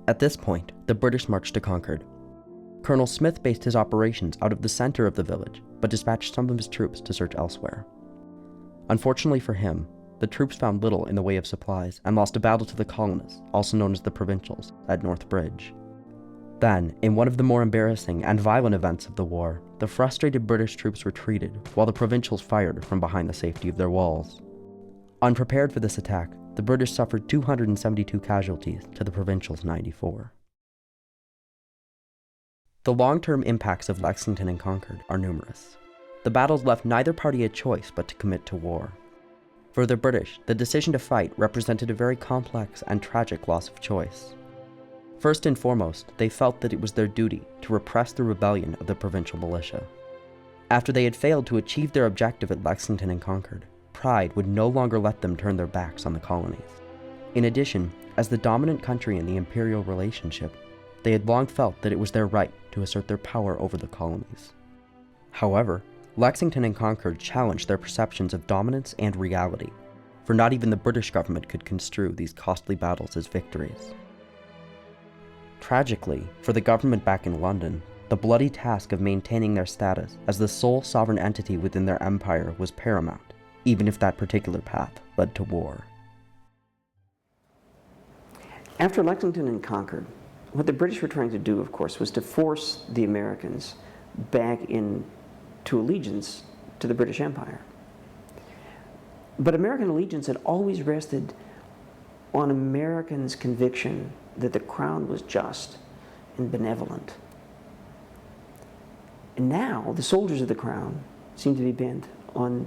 At this point, the British marched to Concord. Colonel Smith based his operations out of the center of the village, but dispatched some of his troops to search elsewhere. Unfortunately for him, the troops found little in the way of supplies and lost a battle to the colonists, also known as the Provincials, at North Bridge. Then, in one of the more embarrassing and violent events of the war, the frustrated British troops retreated while the Provincials fired from behind the safety of their walls. Unprepared for this attack, the British suffered 272 casualties to the Provincials' 94. The long-term impacts of Lexington and Concord are numerous. The battles left neither party a choice but to commit to war. For the British, the decision to fight represented a very complex and tragic loss of choice. First and foremost, they felt that it was their duty to repress the rebellion of the provincial militia. After they had failed to achieve their objective at Lexington and Concord, pride would no longer let them turn their backs on the colonies. In addition, as the dominant country in the imperial relationship, they had long felt that it was their right to assert their power over the colonies. However, Lexington and Concord challenged their perceptions of dominance and reality, for not even the British government could construe these costly battles as victories. Tragically, for the government back in London, the bloody task of maintaining their status as the sole sovereign entity within their empire was paramount, even if that particular path led to war. After Lexington and Concord, what the British were trying to do, of course, was to force the Americans back into allegiance to the British Empire. But American allegiance had always rested on Americans' conviction that the crown was just and benevolent. And now, the soldiers of the crown seem to be bent on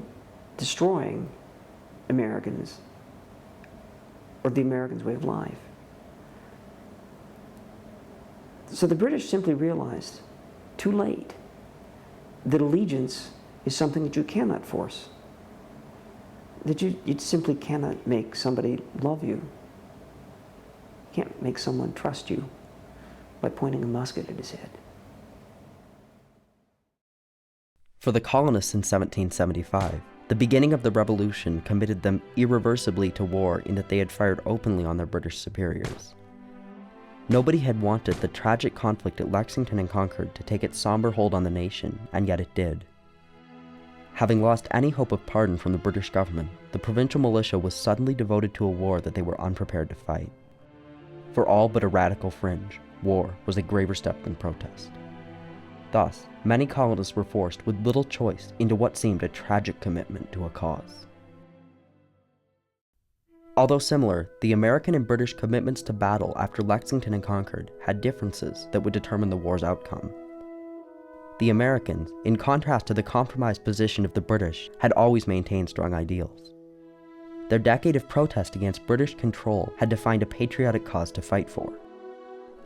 destroying Americans, or the Americans' way of life. So the British simply realized, too late, that allegiance is something that you cannot force. That you simply cannot make somebody love you. You can't make someone trust you by pointing a musket at his head. For the colonists in 1775, the beginning of the Revolution committed them irreversibly to war in that they had fired openly on their British superiors. Nobody had wanted the tragic conflict at Lexington and Concord to take its somber hold on the nation, and yet it did. Having lost any hope of pardon from the British government, the provincial militia was suddenly devoted to a war that they were unprepared to fight. For all but a radical fringe, war was a graver step than protest. Thus, many colonists were forced with little choice into what seemed a tragic commitment to a cause. Although similar, the American and British commitments to battle after Lexington and Concord had differences that would determine the war's outcome. The Americans, in contrast to the compromised position of the British, had always maintained strong ideals. Their decade of protest against British control had defined a patriotic cause to fight for.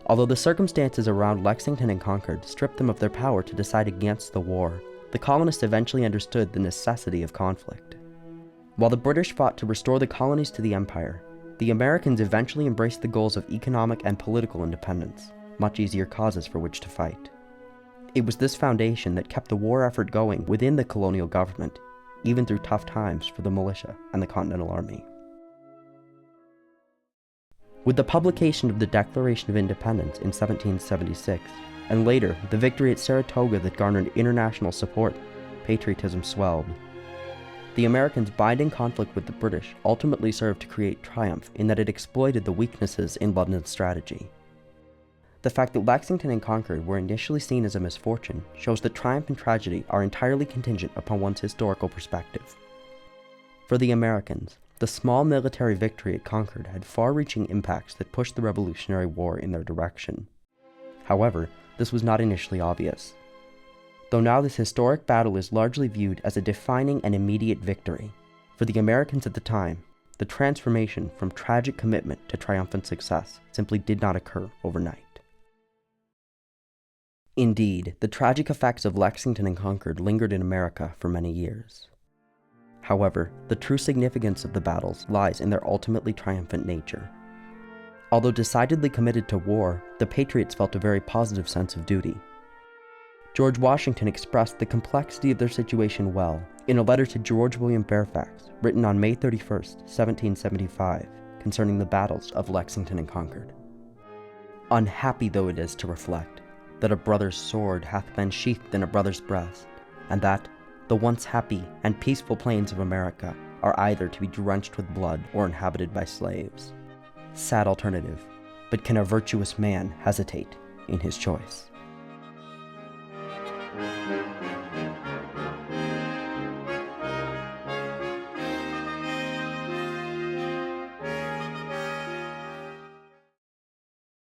Although the circumstances around Lexington and Concord stripped them of their power to decide against the war, the colonists eventually understood the necessity of conflict. While the British fought to restore the colonies to the empire, the Americans eventually embraced the goals of economic and political independence, much easier causes for which to fight. It was this foundation that kept the war effort going within the colonial government, even through tough times for the militia and the Continental Army. With the publication of the Declaration of Independence in 1776, and later the victory at Saratoga that garnered international support, patriotism swelled. The Americans' binding conflict with the British ultimately served to create triumph in that it exploited the weaknesses in London's strategy. The fact that Lexington and Concord were initially seen as a misfortune shows that triumph and tragedy are entirely contingent upon one's historical perspective. For the Americans, the small military victory at Concord had far-reaching impacts that pushed the Revolutionary War in their direction. However, this was not initially obvious. Though now this historic battle is largely viewed as a defining and immediate victory, for the Americans at the time, the transformation from tragic commitment to triumphant success simply did not occur overnight. Indeed, the tragic effects of Lexington and Concord lingered in America for many years. However, the true significance of the battles lies in their ultimately triumphant nature. Although decidedly committed to war, the Patriots felt a very positive sense of duty. George Washington expressed the complexity of their situation well in a letter to George William Fairfax, written on May 31, 1775, concerning the battles of Lexington and Concord. Unhappy though it is to reflect that a brother's sword hath been sheathed in a brother's breast, and that the once happy and peaceful plains of America are either to be drenched with blood or inhabited by slaves. Sad alternative, but can a virtuous man hesitate in his choice?